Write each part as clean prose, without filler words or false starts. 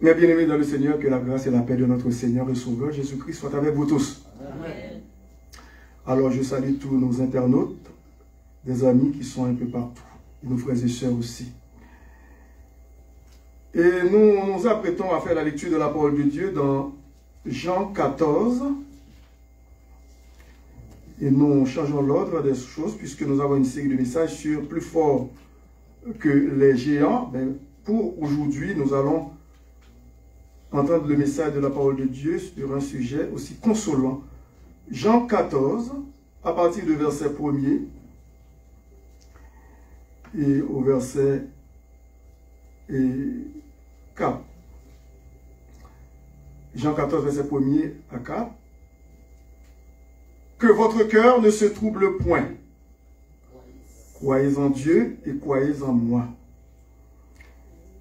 Mes bien-aimés dans le Seigneur, que la grâce et la paix de notre Seigneur et Sauveur Jésus-Christ soient avec vous tous. Amen. Alors je salue tous nos internautes, des amis qui sont un peu partout, et nos frères et sœurs aussi. Et nous nous apprêtons à faire la lecture de la parole de Dieu dans Jean 14. Et nous changeons l'ordre des choses puisque nous avons une série de messages sur plus fort que les géants. Mais pour aujourd'hui, nous allons entendre le message de la parole de Dieu sur un sujet aussi consolant. Jean 14, à partir du verset 1er et au verset 4. Jean 14, verset 1er à 4. Que votre cœur ne se trouble point. Croyez en Dieu et croyez en moi.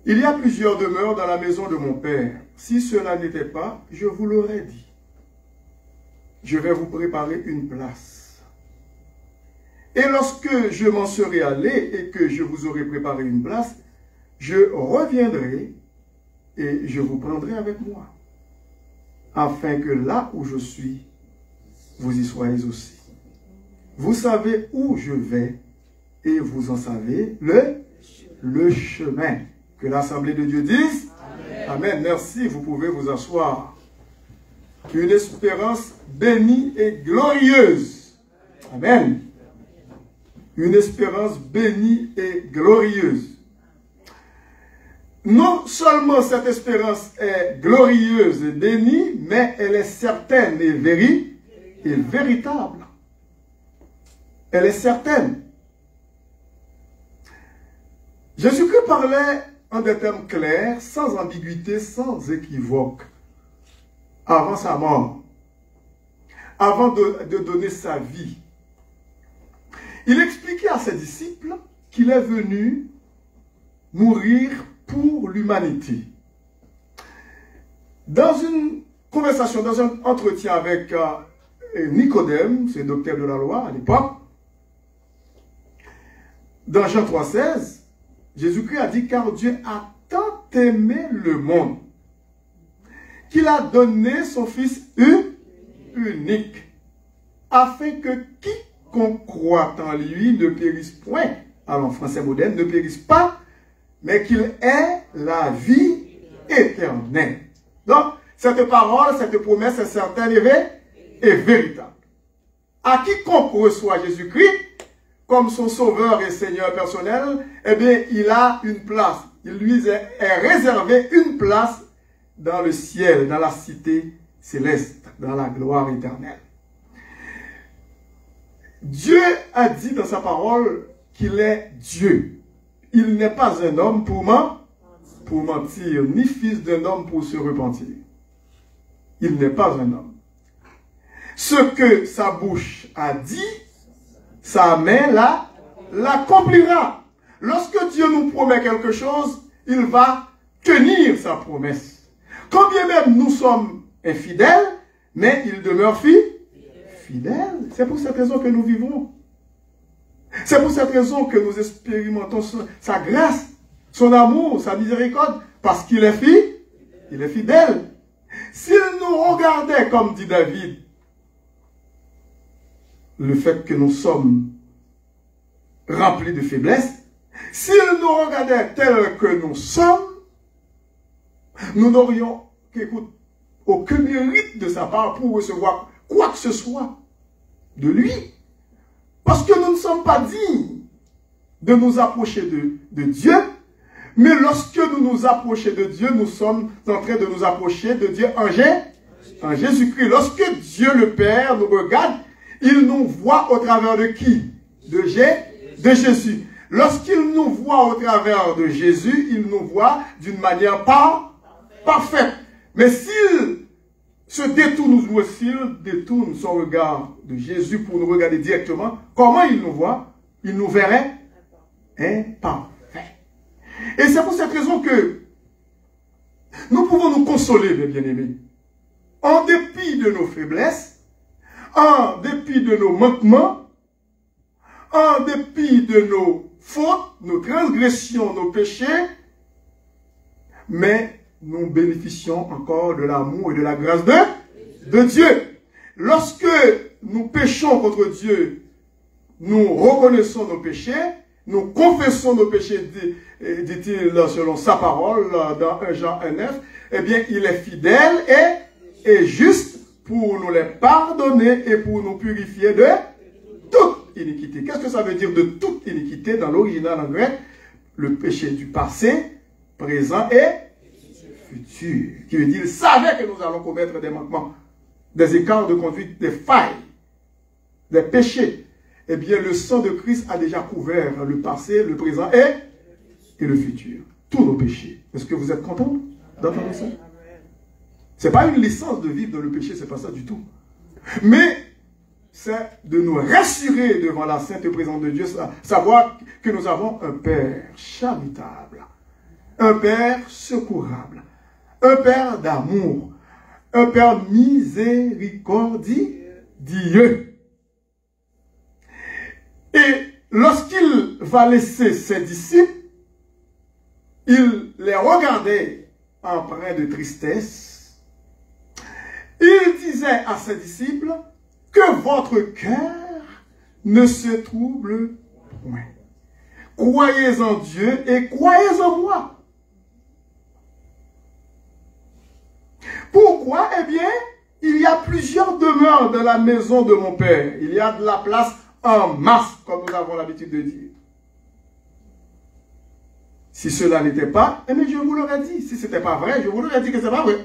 Il y a plusieurs demeures dans la maison de mon Père. Si cela n'était pas, je vous l'aurais dit. Je vais vous préparer une place. Et lorsque je m'en serai allé et que je vous aurai préparé une place, je reviendrai et je vous prendrai avec moi, afin que là où je suis, vous y soyez aussi. Vous savez où je vais et vous en savez le chemin. Que l'Assemblée de Dieu dise Amen. Amen. Merci, vous pouvez vous asseoir. Une espérance bénie et glorieuse. Amen. Une espérance bénie et glorieuse. Non seulement cette espérance est glorieuse et bénie, mais elle est certaine et véritable. Elle est certaine. Jésus-Christ parlait en des termes clairs, sans ambiguïté, sans équivoque, avant sa mort, avant de donner sa vie. Il expliquait à ses disciples qu'il est venu mourir pour l'humanité. Dans une conversation, dans un entretien avec Nicodème, c'est docteur de la loi à l'époque, dans Jean 3,16, Jésus-Christ a dit, car Dieu a tant aimé le monde qu'il a donné son Fils unique, afin que quiconque croit en lui ne périsse point, alors en français moderne, ne périsse pas, mais qu'il ait la vie éternelle. Donc, cette parole, cette promesse est certaine et véritable. À quiconque reçoit Jésus-Christ comme son sauveur et Seigneur personnel, eh bien, il a une place. Il lui est réservé une place dans le ciel, dans la cité céleste, dans la gloire éternelle. Dieu a dit dans sa parole qu'il est Dieu. Il n'est pas un homme pour mentir, ni fils d'un homme pour se repentir. Il n'est pas un homme. Ce que sa bouche a dit, sa main l'accomplira. Lorsque Dieu nous promet quelque chose, il va tenir sa promesse. Quand bien même nous sommes infidèles, mais il demeure fidèle. C'est pour cette raison que nous vivons. C'est pour cette raison que nous expérimentons sa grâce, son amour, sa miséricorde, parce qu'il est fidèle. S'il nous regardait, comme dit David, le fait que nous sommes remplis de faiblesse, s'il nous regardait tel que nous sommes, nous n'aurions aucun mérite de sa part pour recevoir quoi que ce soit de lui. Parce que nous ne sommes pas dignes de nous approcher de Dieu, mais lorsque nous nous approchons de Dieu, nous sommes en train de nous approcher de Dieu en Jésus-Christ. Lorsque Dieu le Père nous regarde, il nous voit au travers de qui? De Jésus. Lorsqu'il nous voit au travers de Jésus, il nous voit d'une manière parfaite. Mais s'il se détourne, ou s'il détourne son regard de Jésus pour nous regarder directement, comment il nous voit? Il nous verrait imparfait. Et c'est pour cette raison que nous pouvons nous consoler, mes bien-aimés. En dépit de nos faiblesses, en dépit de nos manquements, en dépit de nos fautes, nos transgressions, nos péchés, mais nous bénéficions encore de l'amour et de la grâce de Dieu. Lorsque nous péchons contre Dieu, nous reconnaissons nos péchés, nous confessons nos péchés, dit-il selon sa parole, dans 1 Jean 1,9, eh bien, il est fidèle et juste pour nous les pardonner et pour nous purifier de toute iniquité. Qu'est-ce que ça veut dire de toute iniquité dans l'original en grec? Le péché du passé, présent et futur. Qui veut dire, il savait que nous allons commettre des manquements, des écarts de conduite, des failles, des péchés. Eh bien, le sang de Christ a déjà couvert le passé, le présent et le futur. Tous nos péchés. Est-ce que vous êtes content d'entendre ça? Ce n'est pas une licence de vivre dans le péché, ce n'est pas ça du tout. Mais c'est de nous rassurer devant la sainte présence de Dieu, savoir que nous avons un Père charitable, un Père secourable, un Père d'amour, un Père miséricordieux. Et lorsqu'il va laisser ses disciples, il les regardait empreints de tristesse. Il disait à ses disciples que votre cœur ne se trouble point. Croyez en Dieu et croyez en moi. Pourquoi? Eh bien, il y a plusieurs demeures dans la maison de mon Père. Il y a de la place en masse, comme nous avons l'habitude de dire. Si cela n'était pas, eh bien, je vous l'aurais dit. Si ce n'était pas vrai, je vous l'aurais dit que ce n'est pas vrai.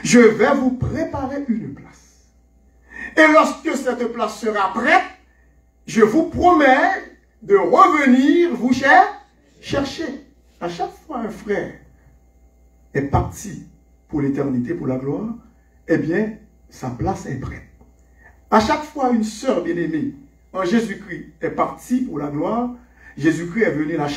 Je vais vous préparer une place. Et lorsque cette place sera prête, je vous promets de revenir vous chercher. À chaque fois un frère est parti pour l'éternité, pour la gloire, eh bien, sa place est prête. À chaque fois une sœur bien-aimée en Jésus-Christ est partie pour la gloire, Jésus-Christ est venu la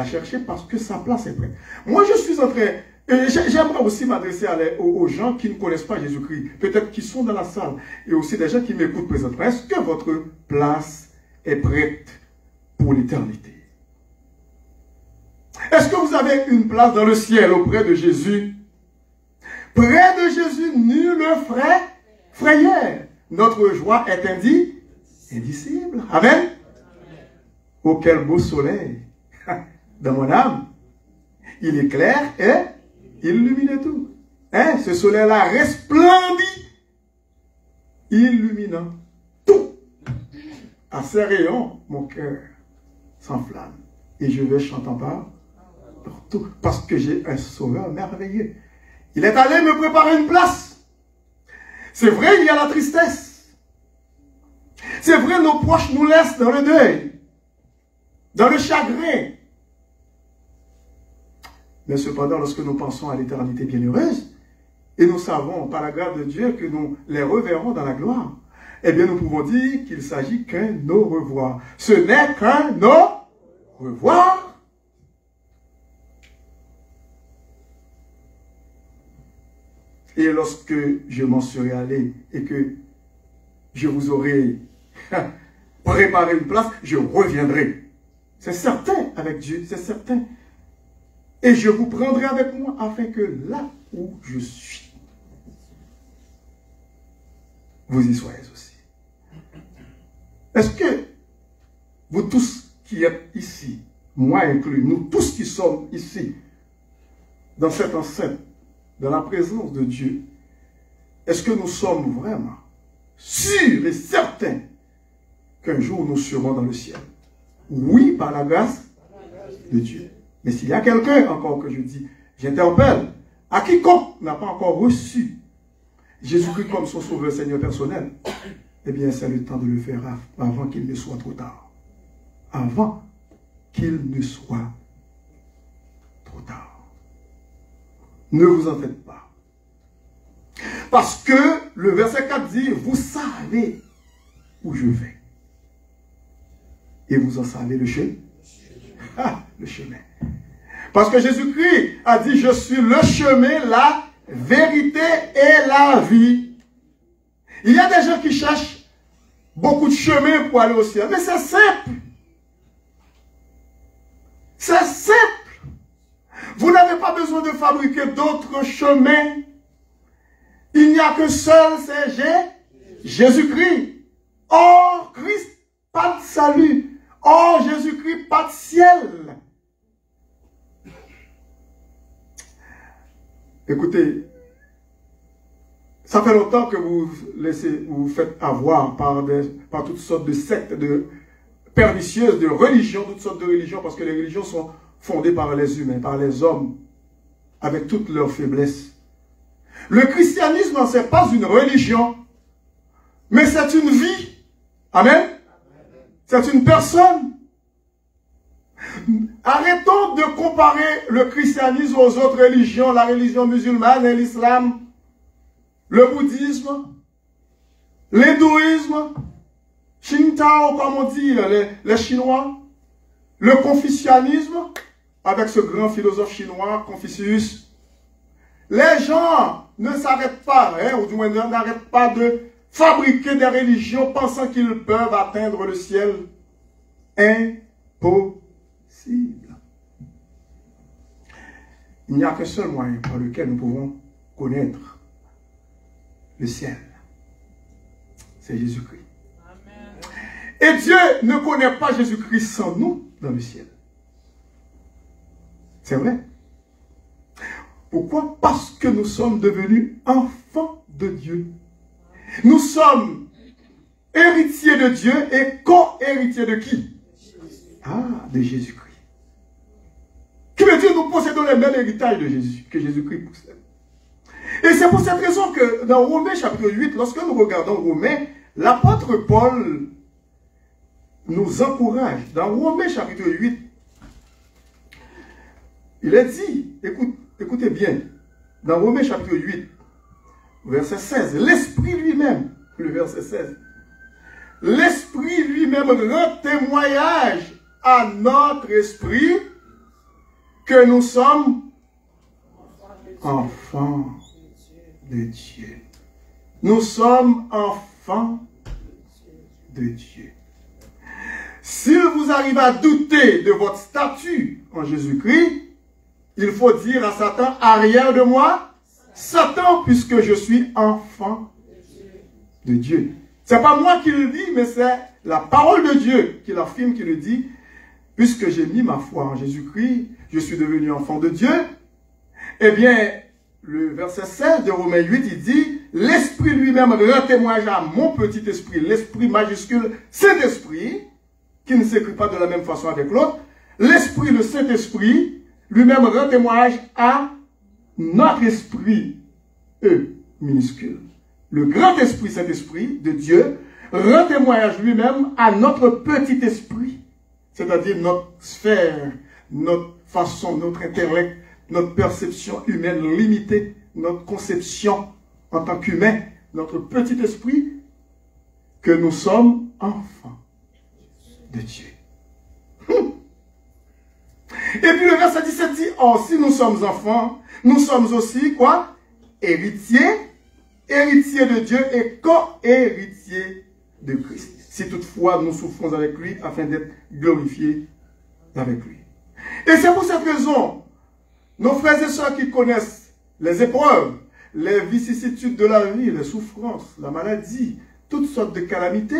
chercher parce que sa place est prête. Moi, je suis en train... J'aimerais aussi m'adresser aux gens qui ne connaissent pas Jésus-Christ, peut-être qui sont dans la salle, et aussi des gens qui m'écoutent présentement. Est-ce que votre place est prête pour l'éternité? Est-ce que vous avez une place dans le ciel auprès de Jésus? Près de Jésus, nul ne frayeur. Notre joie est indicible. Amen. Oh, quel beau soleil dans mon âme. Il éclaire et illumine tout. Hein? Ce soleil-là resplendit, illuminant tout. À ses rayons, mon cœur s'enflamme. Et je vais chantant partout. Parce que j'ai un sauveur merveilleux. Il est allé me préparer une place. C'est vrai, il y a la tristesse. C'est vrai, nos proches nous laissent dans le deuil, dans le chagrin. Mais cependant, lorsque nous pensons à l'éternité bienheureuse, et nous savons par la grâce de Dieu que nous les reverrons dans la gloire, eh bien nous pouvons dire qu'il s'agit qu'un au revoir. Ce n'est qu'un au revoir. Et lorsque je m'en serai allé et que je vous aurai préparé une place, je reviendrai. C'est certain avec Dieu, c'est certain. Et je vous prendrai avec moi afin que là où je suis, vous y soyez aussi. Est-ce que vous tous qui êtes ici, moi inclus, nous tous qui sommes ici, dans cette enceinte, dans la présence de Dieu, est-ce que nous sommes vraiment sûrs et certains qu'un jour nous serons dans le ciel? Oui, par la grâce de Dieu. Mais s'il y a quelqu'un encore que je dis, j'interpelle, à quiconque n'a pas encore reçu Jésus-Christ comme son sauveur Seigneur personnel, eh bien c'est le temps de le faire avant qu'il ne soit trop tard. Avant qu'il ne soit trop tard. Ne vous en faites pas. Parce que le verset 4 dit, vous savez où je vais. Et vous en savez le chemin. Le chemin. Parce que Jésus-Christ a dit, je suis le chemin, la vérité et la vie. Il y a des gens qui cherchent beaucoup de chemins pour aller au ciel. Mais c'est simple. C'est simple. Vous n'avez pas besoin de fabriquer d'autres chemins. Il n'y a que seul, c'est Jésus-Christ. Hors Christ, pas de salut. Hors Jésus-Christ, pas de ciel. Écoutez, ça fait longtemps que vous vous faites avoir par toutes sortes de sectes pernicieuses, de religions, toutes sortes de religions, parce que les religions sont fondées par les humains, par les hommes, avec toutes leurs faiblesses. Le christianisme, ce n'est pas une religion, mais c'est une vie. Amen. C'est une personne. Arrêtons de comparer le christianisme aux autres religions, la religion musulmane et l'islam, le bouddhisme, l'hindouisme, Qingtao, comme on dit, les Chinois, le confucianisme, avec ce grand philosophe chinois, Confucius. Les gens ne s'arrêtent pas, hein, ou du moins n'arrêtent pas de fabriquer des religions pensant qu'ils peuvent atteindre le ciel. Impossible. Il n'y a qu'un seul moyen par lequel nous pouvons connaître le ciel. C'est Jésus-Christ. Et Dieu ne connaît pas Jésus-Christ sans nous dans le ciel. C'est vrai. Pourquoi? Parce que nous sommes devenus enfants de Dieu. Nous sommes héritiers de Dieu et co-héritiers de qui? Ah, de Jésus-Christ. Qui veut dire nous possédons les mêmes héritages de Jésus, que Jésus-Christ possède. Et c'est pour cette raison que dans Romains chapitre 8, lorsque nous regardons Romains, l'apôtre Paul nous encourage. Dans Romains chapitre 8, il est dit, écoutez bien, dans Romains chapitre 8, verset 16, l'Esprit lui-même, le verset 16, l'Esprit lui-même rend témoignage à notre esprit que nous sommes enfants de Dieu. Nous sommes enfants de Dieu. S'il vous arrive à douter de votre statut en Jésus-Christ, il faut dire à Satan, arrière de moi, Satan, puisque je suis enfant de Dieu. Ce n'est pas moi qui le dis, mais c'est la parole de Dieu qui l'affirme, qui le dit, puisque j'ai mis ma foi en Jésus-Christ, je suis devenu enfant de Dieu. Eh bien, le verset 16 de Romains 8, il dit, l'Esprit lui-même rend témoignage à mon petit esprit, l'Esprit majuscule, Saint-Esprit, qui ne s'écrit pas de la même façon avec l'autre. L'Esprit, le Saint-Esprit, lui-même rend témoignage à notre esprit, E minuscule. Le grand esprit, Saint-Esprit de Dieu, rend témoignage lui-même à notre petit esprit, c'est-à-dire notre sphère, notre façon, notre intellect, notre perception humaine limitée, notre conception en tant qu'humain, notre petit esprit, que nous sommes enfants de Dieu. Et puis le verset 17 dit, or si nous sommes enfants, nous sommes aussi quoi? Héritiers, héritiers de Dieu et co-héritiers de Christ. Si toutefois nous souffrons avec lui afin d'être glorifiés avec lui. Et c'est pour cette raison, nos frères et sœurs qui connaissent les épreuves, les vicissitudes de la vie, les souffrances, la maladie, toutes sortes de calamités,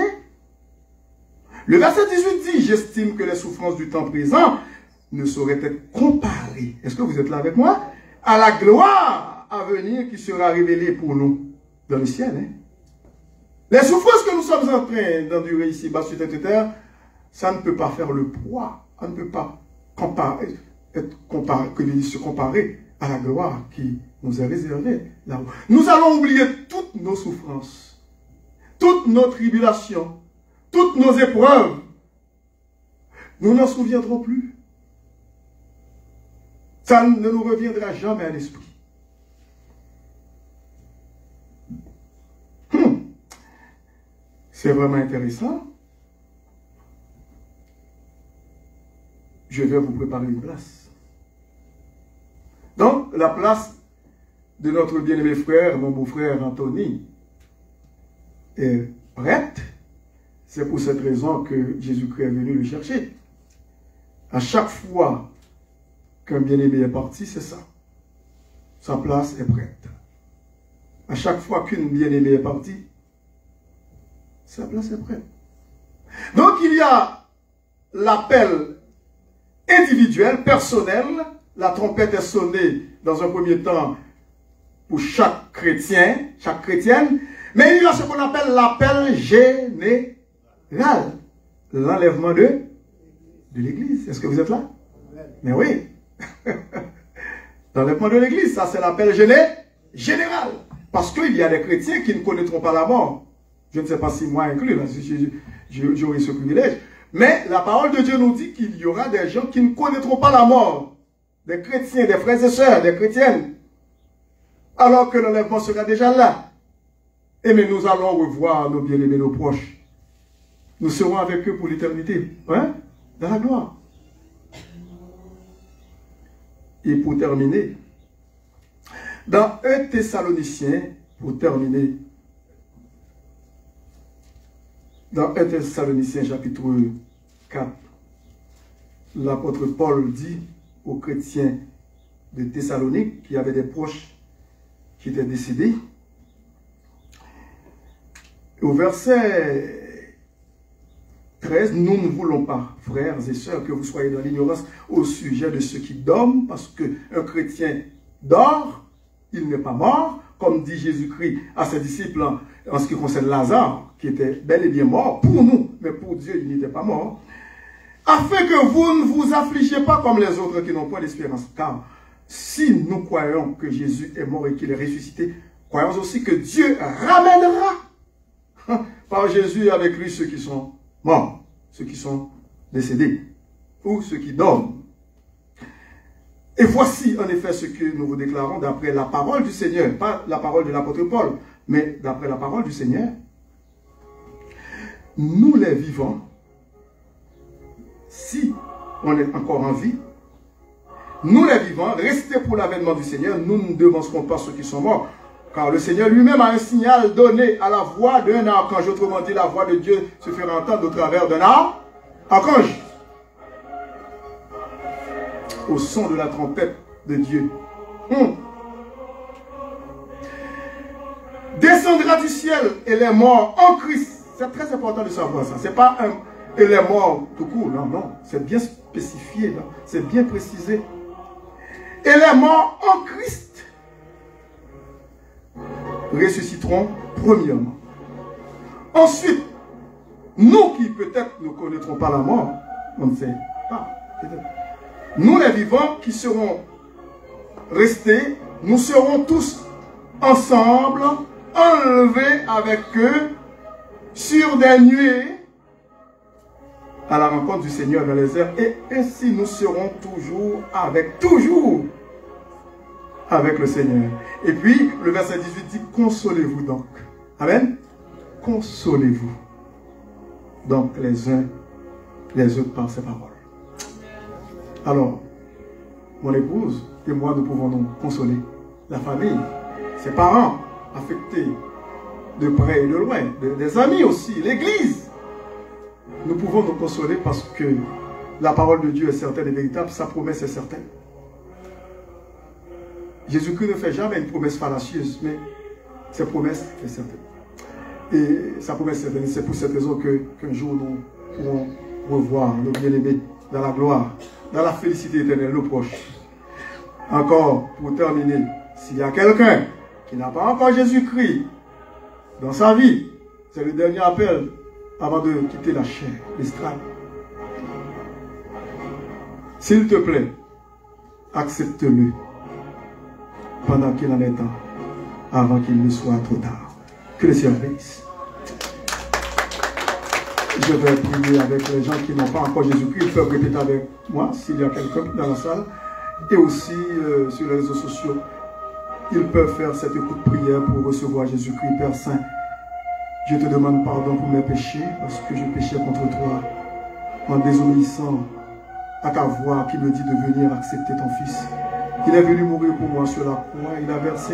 le verset 18 dit, j'estime que les souffrances du temps présent ne sauraient être comparées, est-ce que vous êtes là avec moi, à la gloire à venir qui sera révélée pour nous dans le ciel. Hein? Les souffrances que nous sommes en train d'endurer ici, bas sur cette terre, ça ne peut pas faire le poids, ça ne peut pas se comparer à la gloire qui nous est réservée là-haut. Nous allons oublier toutes nos souffrances, toutes nos tribulations, toutes nos épreuves. Nous n'en souviendrons plus. Ça ne nous reviendra jamais à l'esprit. C'est vraiment intéressant. Je vais vous préparer une place. Donc, la place de notre bien-aimé frère, mon beau-frère Anthony, est prête. C'est pour cette raison que Jésus-Christ est venu le chercher. À chaque fois qu'un bien-aimé est parti, c'est ça. sa place est prête. À chaque fois qu'une bien-aimée est partie, sa place est prête. Donc il y a l'appel individuel, personnel. La trompette est sonnée dans un premier temps pour chaque chrétien, chaque chrétienne. Mais il y a ce qu'on appelle l'appel général. L'enlèvement de l'Église. Est-ce que vous êtes là? Mais oui. L'enlèvement de l'Église, ça c'est l'appel général. Parce qu'il y a des chrétiens qui ne connaîtront pas la mort. Je ne sais pas si moi inclus, j'aurai ce privilège. Mais la parole de Dieu nous dit qu'il y aura des gens qui ne connaîtront pas la mort. Des chrétiens, des frères et sœurs, des chrétiennes. Alors que l'enlèvement sera déjà là. Et mais nous allons revoir nos bien-aimés, nos proches. Nous serons avec eux pour l'éternité. Hein? Dans la gloire. Et pour terminer, dans 1 Thessaloniciens, pour terminer, dans 1 Thessaloniciens chapitre 4, l'apôtre Paul dit aux chrétiens de Thessalonique qui avaient des proches qui étaient décédés, au verset 13, nous ne voulons pas, frères et sœurs, que vous soyez dans l'ignorance au sujet de ceux qui dorment, parce qu'un chrétien dort, il n'est pas mort, comme dit Jésus-Christ à ses disciples en ce qui concerne Lazare, qui était bel et bien mort pour nous, mais pour Dieu, il n'était pas mort, afin que vous ne vous affligiez pas comme les autres qui n'ont pas d'espérance. Car si nous croyons que Jésus est mort et qu'il est ressuscité, croyons aussi que Dieu ramènera par Jésus avec lui ceux qui sont morts, ceux qui sont décédés, ou ceux qui dorment. Et voici en effet ce que nous vous déclarons d'après la parole du Seigneur, pas la parole de l'apôtre Paul, mais d'après la parole du Seigneur. Nous les vivants, si on est encore en vie, nous les vivants, restés pour l'avènement du Seigneur, nous ne devancerons pas ceux qui sont morts. Car le Seigneur lui-même a un signal donné à la voix d'un archange. Autrement dit, la voix de Dieu se fera entendre au travers d'un archange. Au son de la trompette de Dieu. Descendra du ciel et les morts en Christ. C'est très important de savoir ça. C'est pas et les morts tout court. Non, non. C'est bien spécifié. C'est bien précisé. Et les morts en Christ ressusciteront premièrement. Ensuite, nous qui peut-être ne connaîtrons pas la mort, on ne sait pas. Nous les vivants qui serons restés, nous serons tous ensemble, enlevés avec eux sur des nuées à la rencontre du Seigneur dans les airs. Et ainsi nous serons toujours avec le Seigneur. Et puis, le verset 18 dit, consolez-vous donc. Amen. Consolez-vous donc les uns les autres par ces paroles. Alors, mon épouse et moi, nous pouvons nous consoler. La famille, ses parents affectés de près et de loin, des amis aussi, l'église. Nous pouvons nous consoler parce que la parole de Dieu est certaine et véritable, sa promesse est certaine. Jésus-Christ ne fait jamais une promesse fallacieuse, mais sa promesse est certaine. Et sa promesse est certaine. C'est pour cette raison qu'un jour nous pourrons revoir nos bien-aimés dans la gloire, dans la félicité éternelle, nos proches. Encore, pour terminer, s'il y a quelqu'un qui n'a pas encore Jésus-Christ dans sa vie, c'est le dernier appel avant de quitter la chair, l'estrade. S'il te plaît, accepte-le pendant qu'il en est temps, avant qu'il ne soit trop tard. Que le Seigneur bénisse. Je vais prier avec les gens qui n'ont pas encore Jésus-Christ. Ils peuvent répéter avec moi, s'il y a quelqu'un dans la salle. Et aussi sur les réseaux sociaux, ils peuvent faire cette écoute prière pour recevoir Jésus-Christ. Père Saint, je te demande pardon pour mes péchés, parce que je péchais contre toi, en désobéissant à ta voix qui me dit de venir accepter ton Fils. Il est venu mourir pour moi sur la croix. Il a versé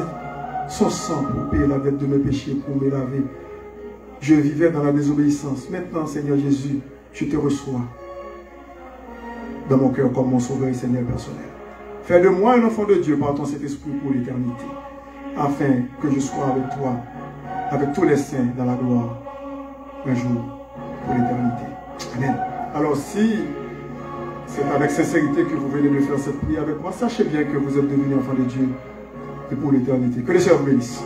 son sang pour payer la dette de mes péchés, pour me laver. Je vivais dans la désobéissance. Maintenant, Seigneur Jésus, je te reçois dans mon cœur comme mon sauveur et Seigneur personnel. Fais de moi un enfant de Dieu par ton Saint-Esprit pour l'éternité, afin que je sois avec toi, avec tous les saints dans la gloire, un jour pour l'éternité. Amen. Alors si c'est avec sincérité que vous venez de faire cette prière avec moi, sachez bien que vous êtes devenus enfants de Dieu et pour l'éternité. Que le Seigneur vous bénisse.